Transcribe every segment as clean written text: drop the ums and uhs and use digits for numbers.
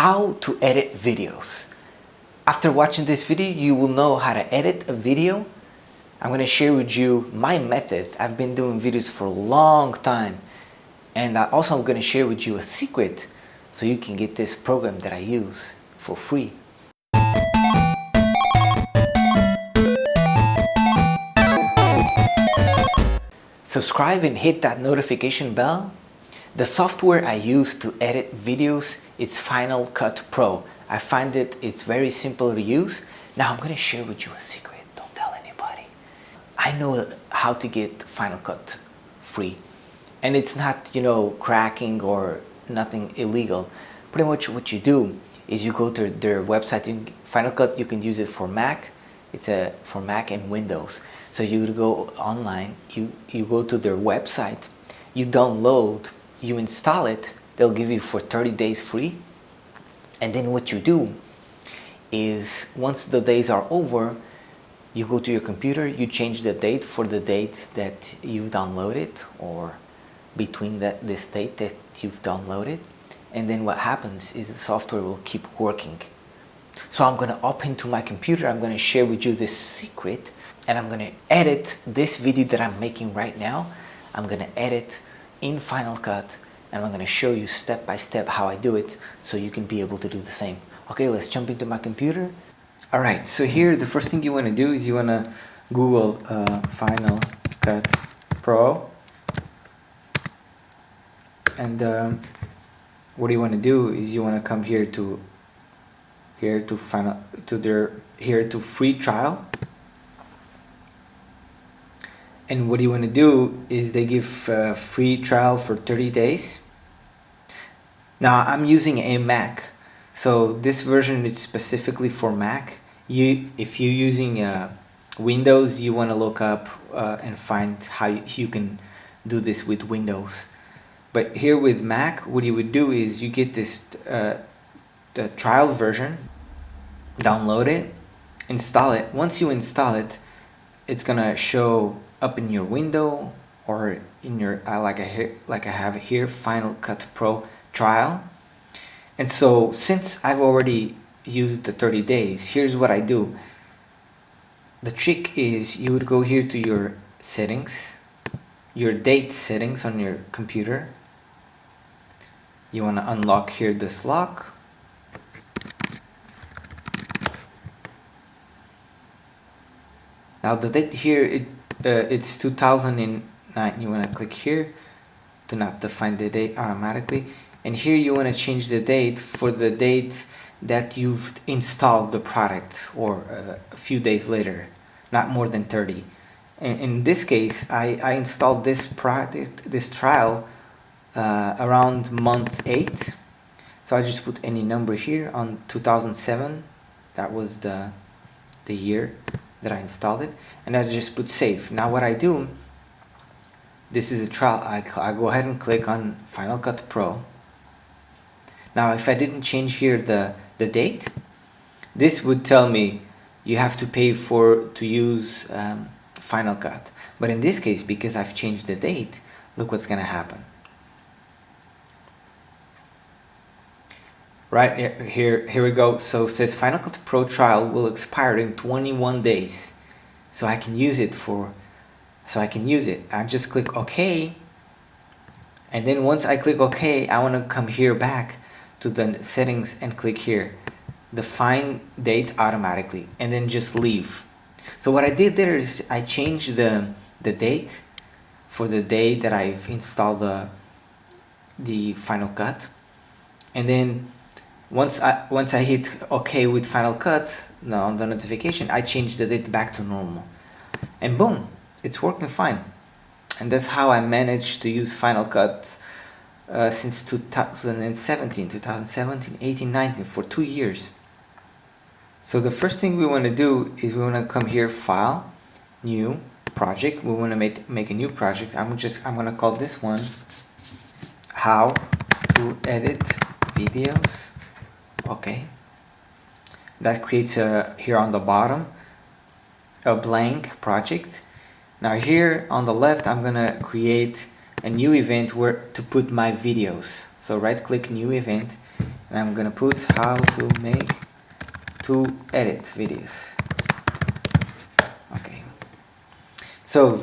How to edit videos. After watching this video, you will know how to edit a video. I'm going to share with you my method. I've been doing videos for a long time, and also I'm going to share with you a secret so you can get this program that I use for free. Subscribe and hit that notification bell. The software I use to edit videos is Final Cut Pro. I find it's very simple to use. Now I'm going to share with you a secret. Don't tell anybody. I know how to get Final Cut free. And it's not, cracking or nothing illegal. Pretty much what you do is you go to their website. Final Cut, you can use it for Mac. It's for Mac and Windows. So you go online, you go to their website, you download, you install it, they'll give you for 30 days free. And then what you do is once the days are over, you go to your computer, you change the date for the date that you've downloaded or between this date that you've downloaded. And then what happens is the software will keep working. So I'm going to open to my computer, I'm going to share with you this secret, and I'm going to edit this video that I'm making right now. I'm going to edit in Final Cut, and I'm going to show you step by step how I do it so you can be able to do the same. Okay, let's jump into my computer. Alright, so here the first thing you want to do is you want to Google Final Cut Pro, and what you want to do is you want to come here to free trial. And what you want to do is they give free trial for 30 days. Now I'm using a Mac, so this version is specifically for Mac. If you're using Windows, you want to look up and find how you can do this with Windows. But here with Mac, what you would do is you get this the trial version, download it, install it. Once you install it, it's gonna show up in your window or in your like I have it here, Final Cut Pro trial. And so since I've already used the 30 days, here's what I do. The trick is you would go here to your settings, your date settings on your computer. You want to unlock here this lock. Now the date here, it's 2009. You want to click here to not define the date automatically, and here you want to change the date for the date that you've installed the product, or a few days later, not more than 30. And in this case, I installed this product, this trial, around month 8. So I just put any number here on 2007. That was the year that I installed it, and I just put save. Now what I do, this is a trial. I go ahead and click on Final Cut Pro. Now if I didn't change here the date, this would tell me you have to pay to use Final Cut. But in this case, because I've changed the date, look what's gonna happen. Right here we go. So it says Final Cut Pro trial will expire in 21 days. So I can use it I just click OK. And then once I click OK, I want to come here back to the settings and click here, define date automatically, and then just leave. So what I did there is I changed the date for the day that I've installed the Final Cut, and then once I hit OK with Final Cut, now on the notification, I change the date back to normal, and boom, it's working fine. And that's how I managed to use Final Cut since 2017, 18, 19, for 2 years. So the first thing we want to do is we want to come here, File, New, Project. We want to make a new project. I'm going to call this one How to Edit Videos. Okay, that creates here on the bottom a blank project. Now here on the left, I'm gonna create a new event where to put my videos. So right click, new event, and and I'm gonna put how to edit videos. Okay, so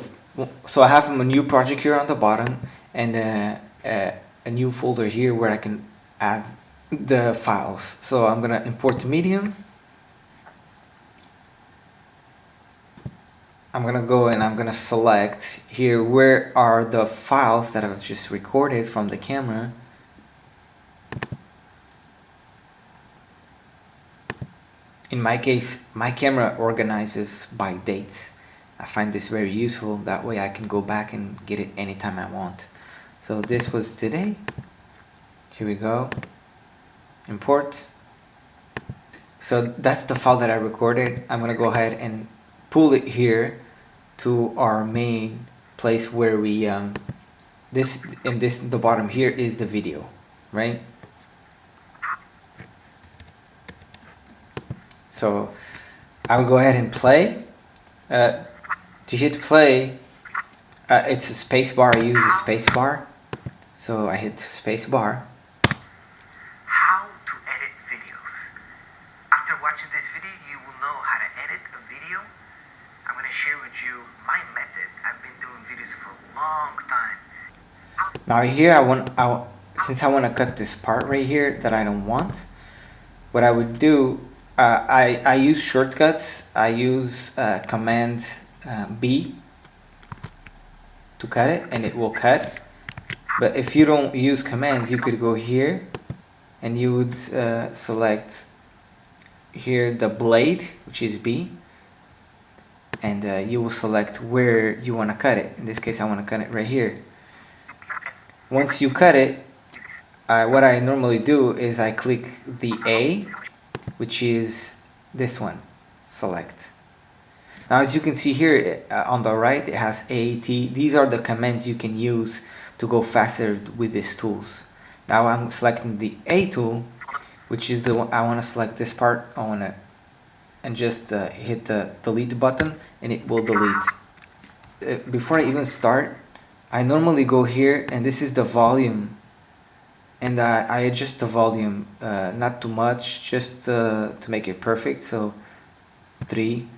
I have a new project here on the bottom, and a new folder here where I can add the files. So I'm gonna import the medium. I'm gonna go and I'm gonna select here where are the files that I've just recorded from the camera. In my case, my camera organizes by date. I find this very useful. That way I can go back and get it anytime I want. So this was today. Here we go. Import. So that's the file that I recorded. I'm gonna go ahead and pull it here to our main place where we the bottom here is the video, right? So I'll go ahead and play. To hit play, it's a space bar. I use a space bar, so I hit space bar. How to edit videos. After watching this video, you will know how to edit a video. I'm going to share with you my method. I've been doing videos for a long time. Now here since I want to cut this part right here that I don't want, what I would do, I use shortcuts. I use Command B to cut it, and it will cut. But if you don't use commands, you could go here and you would select here the blade, which is B, and you will select where you want to cut it. In this case, I want to cut it right here. Once you cut it, what I normally do is I click the A, which is this one, select. Now as you can see here on the right, it has A, T. These are the commands you can use to go faster with these tools. Now I'm selecting the A tool, which is the one I want to select this part. I want to and just hit the delete button, and it will delete. Before I even start, I normally go here, and this is the volume, and I adjust the volume, not too much, just to make it perfect. So 3.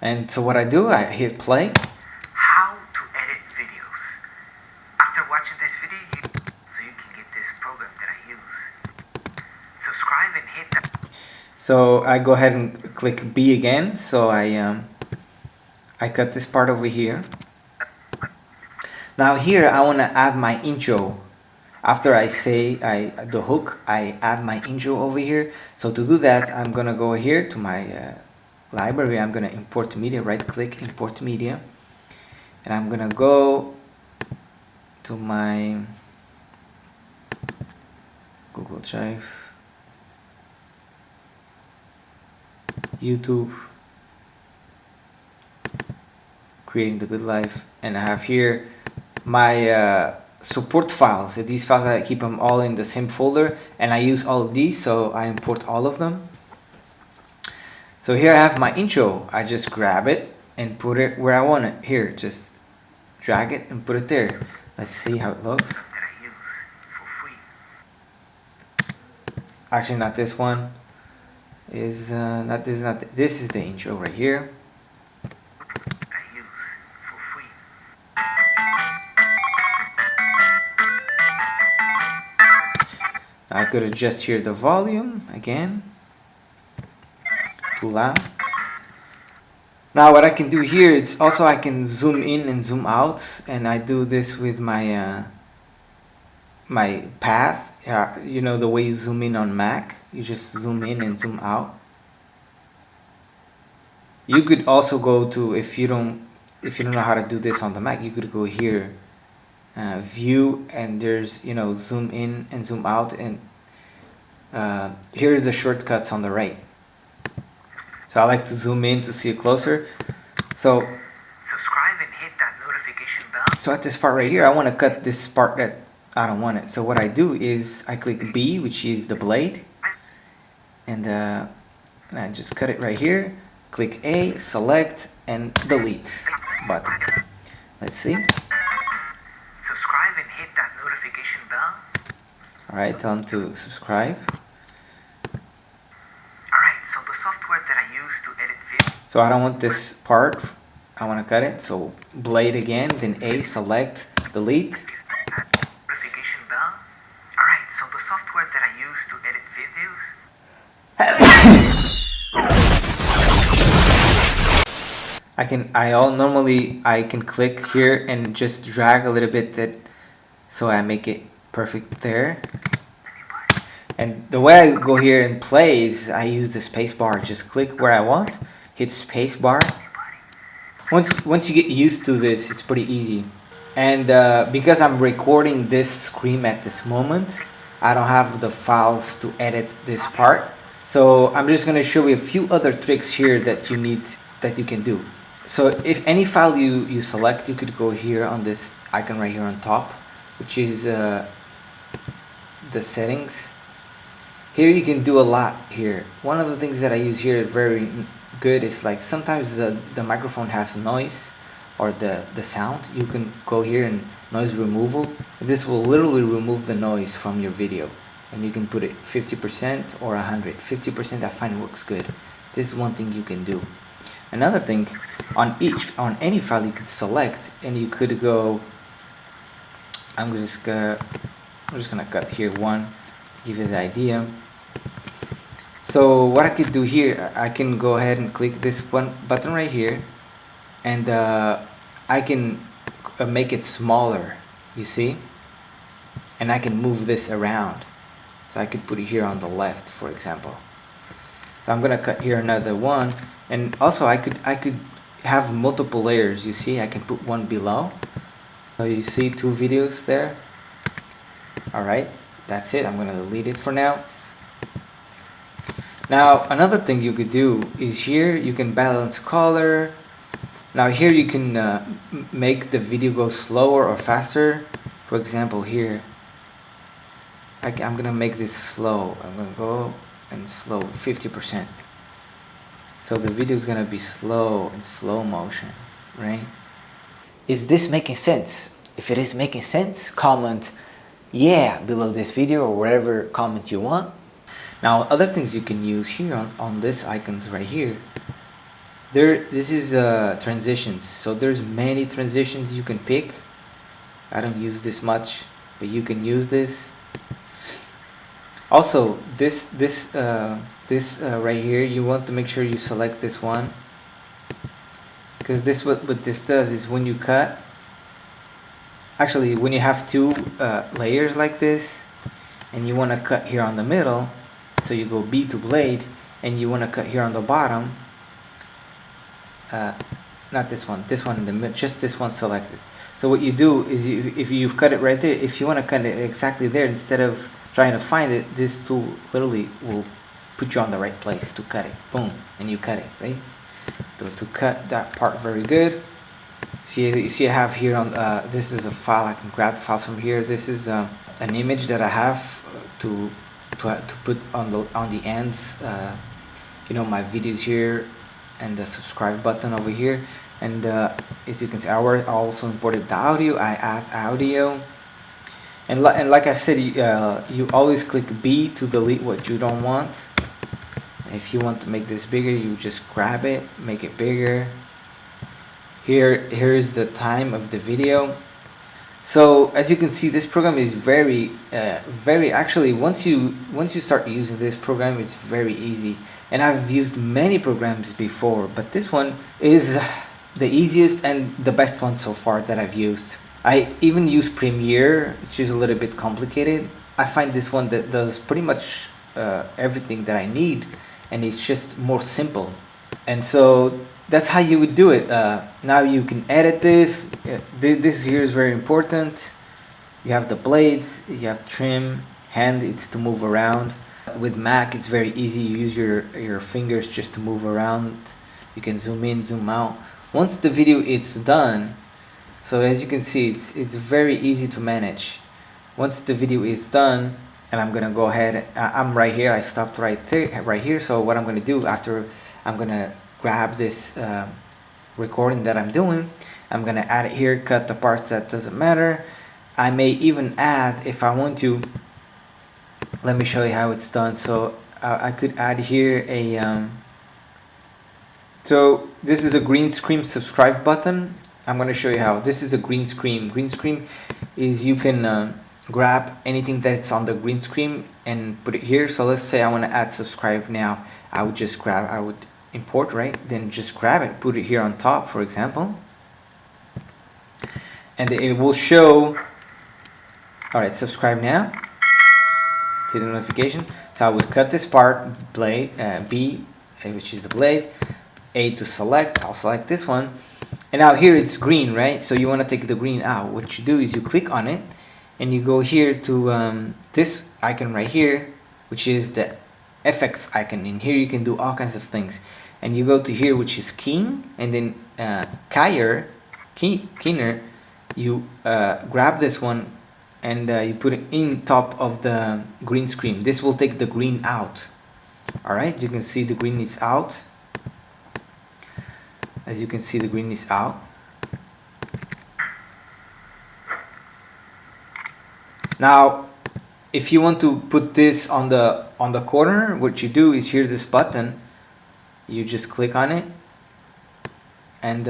And so what I do, I hit play. How to edit videos. After watching this video, so you can get this program that I use. Subscribe and hit that. So I go ahead and click B again. So I cut this part over here. Now here I want to add my intro. After I say the hook, I add my intro over here. So to do that, I'm gonna go here to my library. I'm gonna import media. Right click, import media, and I'm gonna go to my Google Drive, YouTube, Creating the Good Life, and I have here my support files. So these files, I keep them all in the same folder, and I use all of these, so I import all of them. So here I have my intro. I just grab it and put it where I want it. Here, just drag it and put it there. Let's see how it looks. That I use for free. Actually, not this one. Is not this? Not this is the intro right here. I use for free. I could adjust here the volume again. Too loud. Now what I can do here, it's also I can zoom in and zoom out, and I do this with my my path. You know the way you zoom in on Mac, you just zoom in and zoom out. You could also go to, if you don't know how to do this on the Mac, you could go here, view, and there's, you know, zoom in and zoom out, and here's the shortcuts on the right. So I like to zoom in to see it closer. So Subscribe and hit that notification bell. So at this part right here, I want to cut this part that I don't want it. So what I do is I click B, which is the blade, and I just cut it right here. Click A, select, and delete button. Let's see. Subscribe and hit that notification bell. Alright, tell them to subscribe. Alright, so the software that I use to edit video. So I don't want this part. I want to cut it. So blade again, then A, select, delete. Notification bell. Alright, so the software that I use to edit videos. Normally I can click here and just drag a little bit that, so I make it perfect there. And the way I go here and play is I use the space bar. Just click where I want, hit space bar. Once you get used to this, it's pretty easy. And because I'm recording this screen at this moment, I don't have the files to edit this part. So I'm just gonna show you a few other tricks here that you can do. So if any file you select, you could go here on this icon right here on top, which is the settings. Here you can do a lot here. One of the things that I use here is very good is like sometimes the microphone has noise or the sound. You can go here and noise removal. This will literally remove the noise from your video, and you can put it 50% or 100. 50% I find works good. This is one thing you can do. Another thing, on any file you could select and you could go, I'm just gonna cut here one to give you the idea. So what I could do here, I can go ahead and click this one button right here, and I can make it smaller, you see, and I can move this around. So I could put it here on the left, for example. So I'm gonna cut here another one, and also I could have multiple layers. You see, I can put one below. So you see two videos there. All right, that's it. I'm gonna delete it for now. Now another thing you could do is here you can balance color. Now here you can make the video go slower or faster. For example, here I'm gonna make this slow. I'm gonna go and slow 50%. So the video is gonna be slow in slow motion, right? Is this making sense? If it is making sense, comment yeah below this video or whatever comment you want. Now other things you can use here on this icons right here. This is transitions. So there's many transitions you can pick. I don't use this much, but you can use this. Also this right here, you want to make sure you select this one, because this what this does is when you cut, actually when you have two layers like this and you want to cut here on the middle, so you go B to blade and you want to cut here on the bottom, not this one in the middle, just this one selected. So what you do is if you've cut it right there, if you want to cut it exactly there, instead of trying to find it, this tool literally will put you on the right place to cut it. Boom, and you cut it, right? To cut that part very good. You see I have here on this is a file. I can grab files from here. This is an image that I have to put on the ends, you know, my videos here, and the subscribe button over here. And as you can see, I also imported the audio. I add audio, and like I said, you always click B to delete what you don't want. If you want to make this bigger, you just grab it, make it bigger. Here is the time of the video. So as you can see, this program is very actually once you start using this program, it's very easy. And I've used many programs before, but this one is the easiest and the best one so far that I've used. I even use Premiere, which is a little bit complicated. I find this one that does pretty much everything that I need, and it's just more simple. And so that's how you would do it. Now you can edit this. This here is very important. You have the blades, you have trim, hand, it's to move around. With Mac, it's very easy. You use your fingers just to move around. You can zoom in, zoom out. Once the video is done, so as you can see, it's very easy to manage. Once the video is done, and I'm gonna go ahead, I'm right here, I stopped right here. So what I'm gonna do after, I'm gonna grab this recording that I'm doing, I'm gonna add it here, cut the parts that doesn't matter. I may even add, if I want to, let me show you how it's done. So I could add here a so this is a green screen subscribe button. I'm going to show you how. This is a green screen. Green screen is you can grab anything that's on the green screen and put it here. So let's say I want to add subscribe now. I would import, right? Then just grab it, put it here on top, for example. And it will show, all right, subscribe now. Hit the notification. So I would cut this part, blade, B, which is the blade, A to select. I'll select this one. And now here it's green, right? So you want to take the green out. What you do is you click on it and you go here to this icon right here, which is the FX icon. In here you can do all kinds of things. And you go to here, which is keying, and then keyner, you grab this one and you put it in top of the green screen. This will take the green out. Alright, you can see the green is out. As you can see, the green is out. Now, if you want to put this on the corner, what you do is here this button, you just click on it, and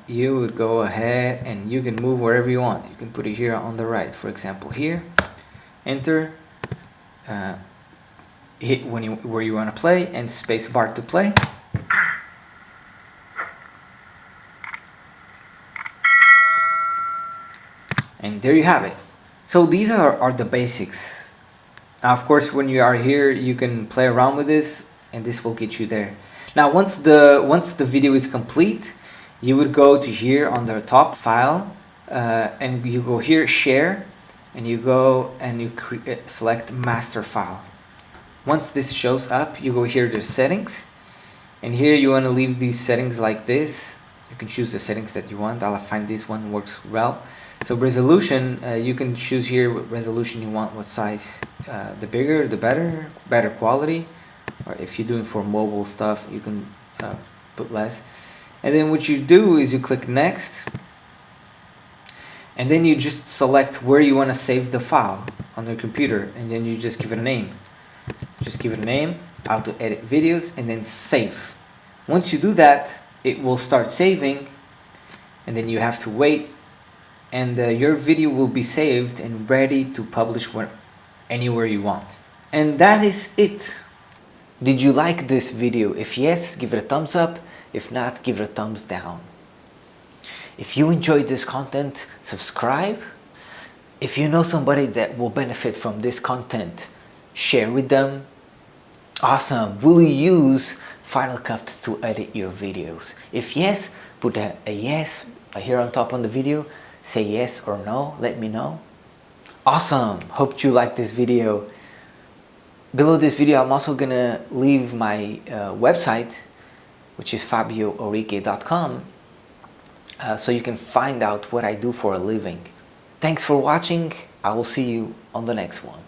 you would go ahead and you can move wherever you want. You can put it here on the right, for example, here. Enter, hit where you want to play, and space bar to play. And there you have it. So these are the basics. Now, of course, when you are here, you can play around with this, and this will get you there. Now, once the video is complete, you would go to here on the top file, and you go here share, and you go and you select master file. Once this shows up, you go here to settings, and here you want to leave these settings like this. You can choose the settings that you want. I'll find this one works well. So resolution, you can choose here what resolution you want, what size. The bigger, the better quality. Or if you're doing for mobile stuff, you can put less. And then what you do is you click next, and then you just select where you want to save the file on your computer, and then you just give it a name. Just give it a name, how to edit videos, and then save. Once you do that, it will start saving, and then you have to wait, and your video will be saved and ready to publish anywhere you want. And that is it. Did you like this video? If yes, give it a thumbs up. If not, give it a thumbs down. If you enjoyed this content, subscribe. If you know somebody that will benefit from this content, share with them. Awesome. Will you use Final Cut to edit your videos? If yes, put a yes here on top on the video. Say yes or no, let me know. Awesome. Hope you like this video. Below this video, I'm also gonna leave my website, which is fabiourique.com, so you can find out what I do for a living. Thanks for watching. I will see you on the next one.